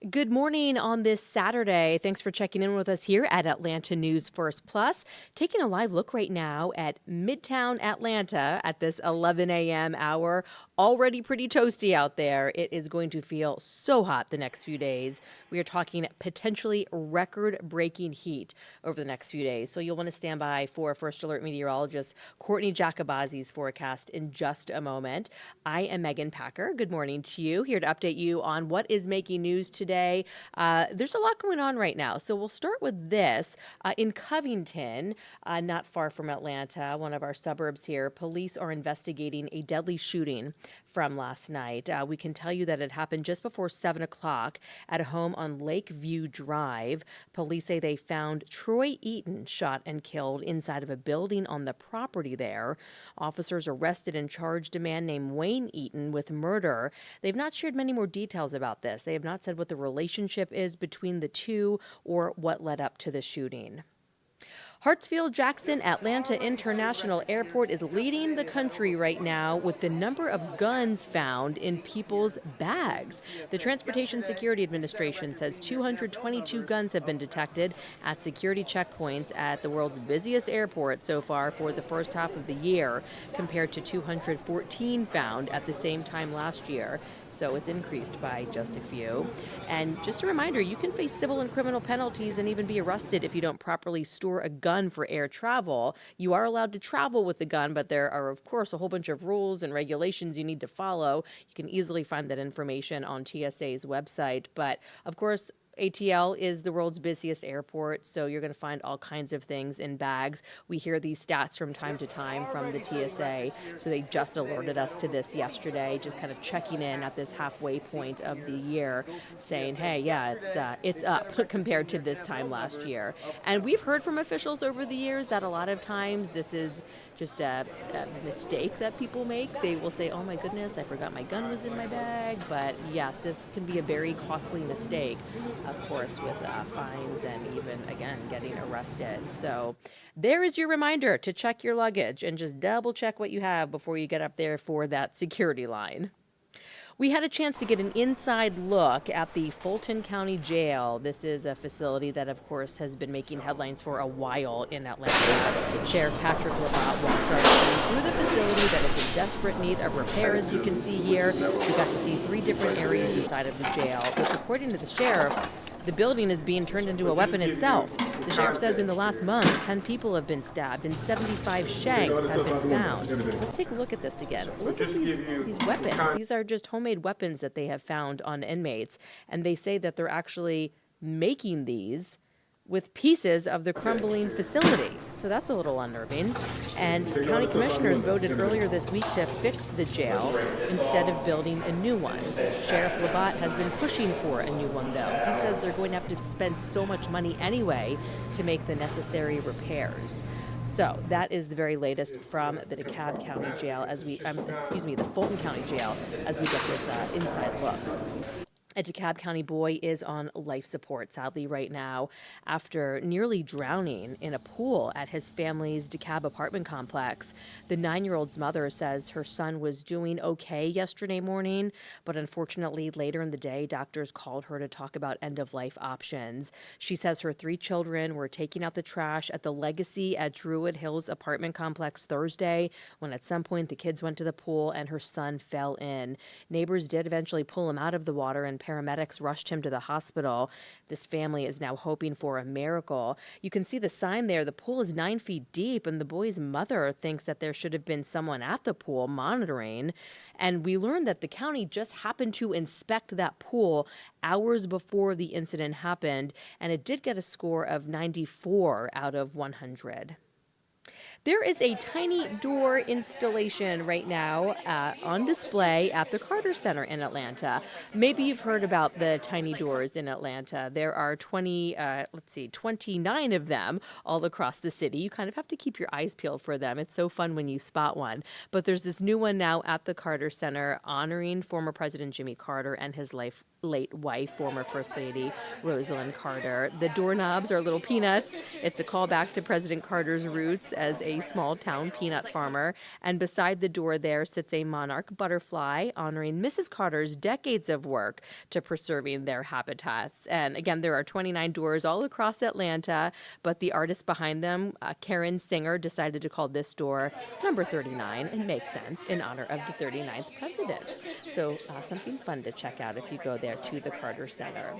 Good morning on this Saturday. Thanks for checking in with us here at Atlanta News First Plus. Taking a live look right now at Midtown Atlanta at this 11 a.m. hour. Already pretty toasty out there. It is going to feel so hot the next few days. We are talking potentially record-breaking heat over the next few days. So you'll want to stand by for First Alert meteorologist Courtney Jacobazzi's forecast in just a moment. I am Megan Packer. Good morning to you. Here to update you on what is making news today. There's a lot going on right now. So we'll start with this. In Covington, not far from Atlanta, one of our suburbs here, police are investigating a deadly shooting from last night. We can tell you that it happened just before 7 o'clock at a home on Lakeview Drive. Police say they found Troy Eaton shot and killed inside of a building on the property there. Officers arrested and charged a man named Wayne Eaton with murder. They've not shared many more details about this. They have not said what the relationship is between the two or what led up to the shooting. Hartsfield-Jackson Atlanta International Airport is leading the country right now with the number of guns found in people's bags. The Transportation Security Administration says 222 guns have been detected at security checkpoints at the world's busiest airport so far for the first half of the year, compared to 214 found at the same time last year. So it's increased by just a few. And just a reminder, you can face civil and criminal penalties and even be arrested if you don't properly store a gun for air travel. You are allowed to travel with the gun, but there are, of course, a whole bunch of rules and regulations you need to follow. You can easily find that information on TSA's website. But, of course, ATL is the world's busiest airport, so you're going to find all kinds of things in bags. We hear these stats from time to time from the TSA, so they just alerted us to this yesterday, just kind of checking in at this halfway point of the year, saying, hey, yeah, it's up compared to this time last year. And we've heard from officials over the years that a lot of times this is just a mistake that people make. They will say, oh my goodness, I forgot my gun was in my bag. But yes, this can be a very costly mistake, of course, with fines and even, again, getting arrested. So there is your reminder to check your luggage and just double check what you have before you get up there for that security line. We had a chance to get an inside look at the Fon County Jail. This is a facility that, of course, has been making headlines for a while in Atlanta. Sheriff Patrick Labat walked us through the facility that is in desperate need of repair, as you can see here. We got to see 3 different areas inside of the jail. But according to the sheriff, the building is being turned into a weapon itself. The sheriff says in the last month, 10 people have been stabbed and 75 shanks have been found. Let's take a look at this again. Look at these weapons. These are just homemade weapons that they have found on inmates. And they say that they're actually making these with pieces of the crumbling facility. So that's a little unnerving. And county commissioners voted earlier this week to fix the jail instead of building a new one. Sheriff Labat has been pushing for a new one, though. He says they're going to have to spend so much money anyway to make the necessary repairs. So that is the very latest from the DeKalb County Jail the Fon County Jail as we get this inside look. A DeKalb County boy is on life support, sadly, right now, after nearly drowning in a pool at his family's DeKalb apartment complex. The 9-year-old's mother says her son was doing okay yesterday morning, but unfortunately, later in the day, doctors called her to talk about end-of-life options. She says her 3 children were taking out the trash at the Legacy at Druid Hills apartment complex Thursday, when at some point the kids went to the pool and her son fell in. Neighbors did eventually pull him out of the water, and paramedics rushed him to the hospital. This family is now hoping for a miracle. You can see the sign there. The pool is 9 feet deep, and the boy's mother thinks that there should have been someone at the pool monitoring. And we learned that the county just happened to inspect that pool hours before the incident happened, and it did get a score of 94 out of 100. There is a tiny door installation right now on display at the Carter Center in Atlanta. Maybe you've heard about the tiny doors in Atlanta. There are 29 of them all across the city. You kind of have to keep your eyes peeled for them. It's so fun when you spot one. But there's this new one now at the Carter Center honoring former President Jimmy Carter and his late wife, former First Lady Rosalind Carter. The doorknobs are little peanuts. It's a callback to President Carter's roots as a a small town peanut farmer. And beside the door there sits a monarch butterfly honoring Mrs. Carter's decades of work to preserving their habitats. And again, there are 29 doors all across Atlanta, but the artist behind them, Karen Singer, decided to call this door number 39, and makes sense in honor of the 39th president. So something fun to check out if you go there to the Carter Center.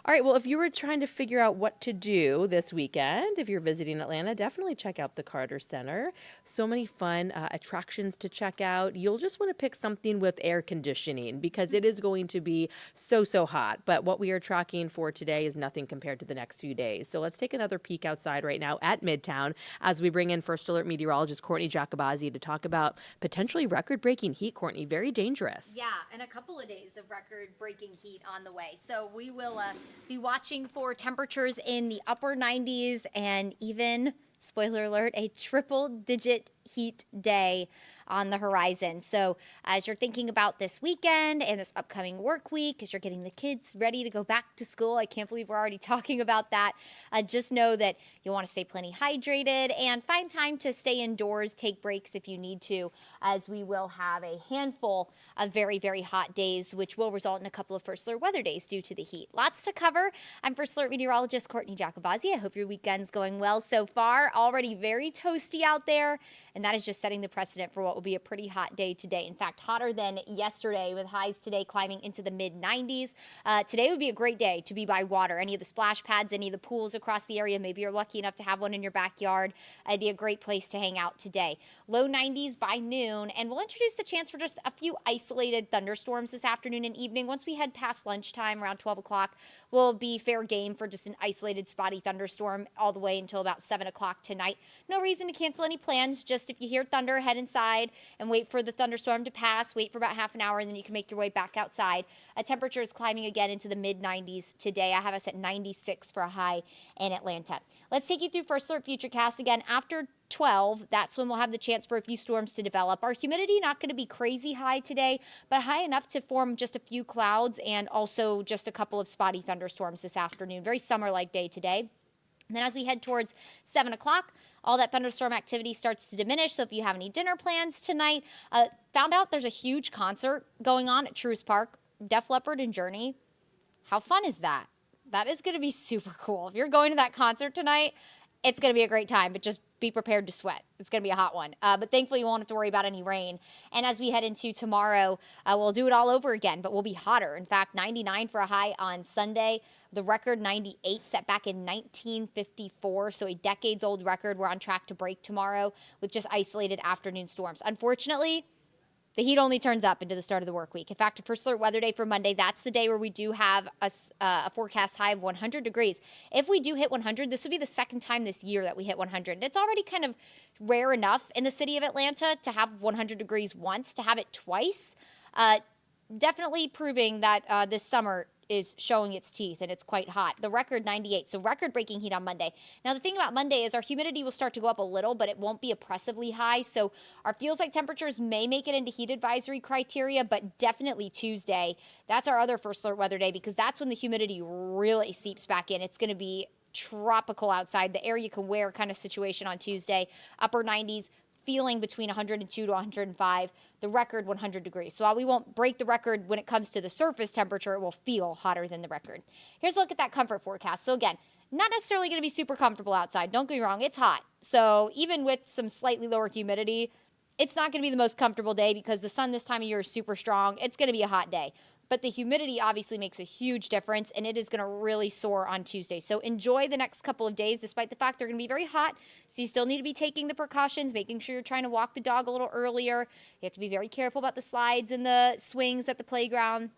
All right, well, if you were trying to figure out what to do this weekend, if you're visiting Atlanta, definitely check out the Carter Center. So many fun attractions to check out. You'll just want to pick something with air conditioning because it is going to be so hot. But what we are tracking for today is nothing compared to the next few days. So let's take another peek outside right now at Midtown as we bring in First Alert meteorologist Courtney Jacobazzi to talk about potentially record-breaking heat. Courtney, very dangerous. Yeah, and a couple of days of record-breaking heat on the way. So we will be watching for temperatures in the upper 90s and even, spoiler alert, a triple-digit heat day on the horizon. So as you're thinking about this weekend and this upcoming work week, as you're getting the kids ready to go back to school, I can't believe we're already talking about that. Just know that you'll want to stay plenty hydrated and find time to stay indoors, take breaks if you need to, as we will have a handful of very hot days, which will result in a couple of First Alert weather days due to the heat. Lots to cover. I'm First Alert meteorologist Courtney Jacobazzi. I hope your weekend's going well so far. Already very toasty out there, and that is just setting the precedent for what will be a pretty hot day today. In fact, hotter than yesterday, with highs today climbing into the mid-90s. Today would be a great day to be by water. Any of the splash pads, any of the pools across the area, maybe you're lucky enough to have one in your backyard. It'd be a great place to hang out today. Low 90s by noon, and we'll introduce the chance for just a few isolated thunderstorms this afternoon and evening. Once we head past lunchtime, around 12 o'clock, we'll be fair game for just an isolated spotty thunderstorm all the way until about 7 o'clock tonight. No reason to cancel any plans. Just if you hear thunder, head inside and wait for the thunderstorm to pass. Wait for about half an hour, and then you can make your way back outside. Temperature is climbing again into the mid-90s today. I have us at 96 for a high in Atlanta. Let's take you through First Alert Futurecast again. After 12, that's when we'll have the chance for a few storms to develop. Our humidity not going to be crazy high today, but high enough to form just a few clouds and also just a couple of spotty thunderstorms this afternoon. Very summer-like day today. And then as we head towards 7 o'clock, all that thunderstorm activity starts to diminish. So if you have any dinner plans tonight, found out there's a huge concert going on at Truist Park, Def Leppard and Journey. How fun is that? That is going to be super cool. If you're going to that concert tonight, it's going to be a great time, but just be prepared to sweat. It's going to be a hot one. But thankfully, you won't have to worry about any rain. And as we head into tomorrow, we'll do it all over again, but we'll be hotter. In fact, 99 for a high on Sunday. The record 98 set back in 1954, so a decades-old record we're on track to break tomorrow with just isolated afternoon storms. Unfortunately, the heat only turns up into the start of the work week. In fact, a First Alert weather day for Monday, that's the day where we do have a forecast high of 100 degrees. If we do hit 100, this would be the second time this year that we hit 100. And it's already kind of rare enough in the city of Atlanta to have 100 degrees once. To have it twice, definitely proving that this summer is showing its teeth, and it's quite hot. The record 98, so record-breaking heat on Monday. Now, the thing about Monday is our humidity will start to go up a little, but it won't be oppressively high, so our feels-like temperatures may make it into heat advisory criteria, but definitely Tuesday. That's our other First Alert weather day because that's when the humidity really seeps back in. It's going to be tropical outside, the air you can wear kind of situation on Tuesday. Upper 90s, feeling between 102 to 105, the record 100 degrees. So while we won't break the record when it comes to the surface temperature, it will feel hotter than the record. Here's a look at that comfort forecast. So again, not necessarily going to be super comfortable outside. Don't get me wrong, it's hot. So even with some slightly lower humidity, it's not going to be the most comfortable day because the sun this time of year is super strong. It's going to be a hot day. But the humidity obviously makes a huge difference, and it is going to really soar on Tuesday. So enjoy the next couple of days, despite the fact they're going to be very hot. So you still need to be taking the precautions, making sure you're trying to walk the dog a little earlier. You have to be very careful about the slides and the swings at the playground.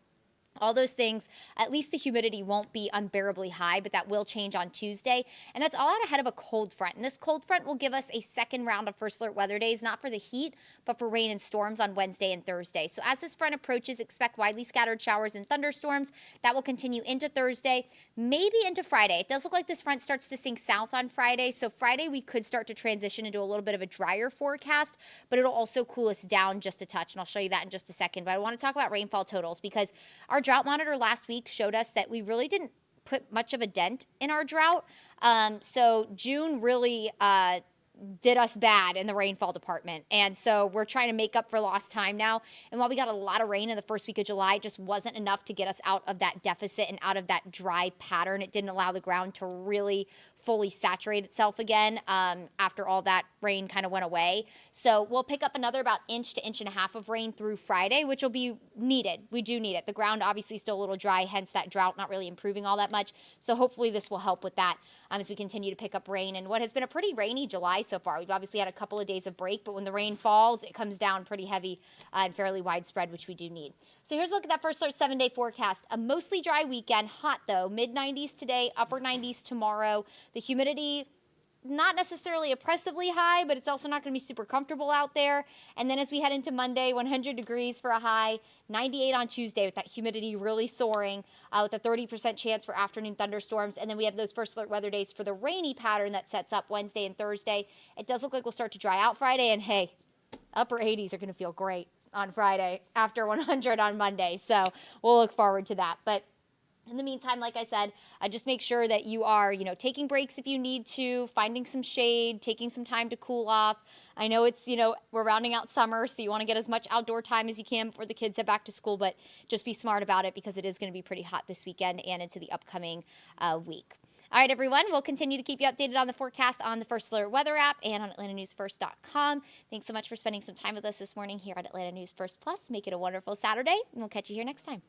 All those things. At least the humidity won't be unbearably high, but that will change on Tuesday. And that's all out ahead of a cold front. And this cold front will give us a second round of First Alert weather days, not for the heat, but for rain and storms on Wednesday and Thursday. So as this front approaches, expect widely scattered showers and thunderstorms. That will continue into Thursday, maybe into Friday. It does look like this front starts to sink south on Friday. So Friday, we could start to transition into a little bit of a drier forecast, but it'll also cool us down just a touch. And I'll show you that in just a second. But I want to talk about rainfall totals because our drought monitor last week showed us that we really didn't put much of a dent in our drought. So June really did us bad in the rainfall department. And so we're trying to make up for lost time now. And while we got a lot of rain in the first week of July, it just wasn't enough to get us out of that deficit and out of that dry pattern. It didn't allow the ground to really fully saturate itself again after all that rain kind of went away. So we'll pick up another about inch to inch and a half of rain through Friday, which will be needed. We do need it. The ground obviously is still a little dry, hence that drought not really improving all that much. So hopefully this will help with that as we continue to pick up rain in what has been a pretty rainy July so far. We've obviously had a couple of days of break, but when the rain falls, it comes down pretty heavy and fairly widespread, which we do need. So here's a look at that first 7-day forecast. A mostly dry weekend, hot though, mid-90s today, upper 90s tomorrow. The humidity, not necessarily oppressively high, but it's also not going to be super comfortable out there. And then as we head into Monday, 100 degrees for a high, 98 on Tuesday with that humidity really soaring with a 30% chance for afternoon thunderstorms. And then we have those first alert weather days for the rainy pattern that sets up Wednesday and Thursday. It does look like we'll start to dry out Friday, and hey, upper 80s are going to feel great on Friday after 100 on Monday. So we'll look forward to that. But in the meantime, like I said, just make sure that you are, taking breaks if you need to, finding some shade, taking some time to cool off. I know it's, we're rounding out summer, so you want to get as much outdoor time as you can before the kids head back to school, but just be smart about it because it is going to be pretty hot this weekend and into the upcoming week. All right, everyone, we'll continue to keep you updated on the forecast on the First Alert Weather app and on AtlantaNewsFirst.com. Thanks so much for spending some time with us this morning here at Atlanta News First Plus. Make it a wonderful Saturday, and we'll catch you here next time.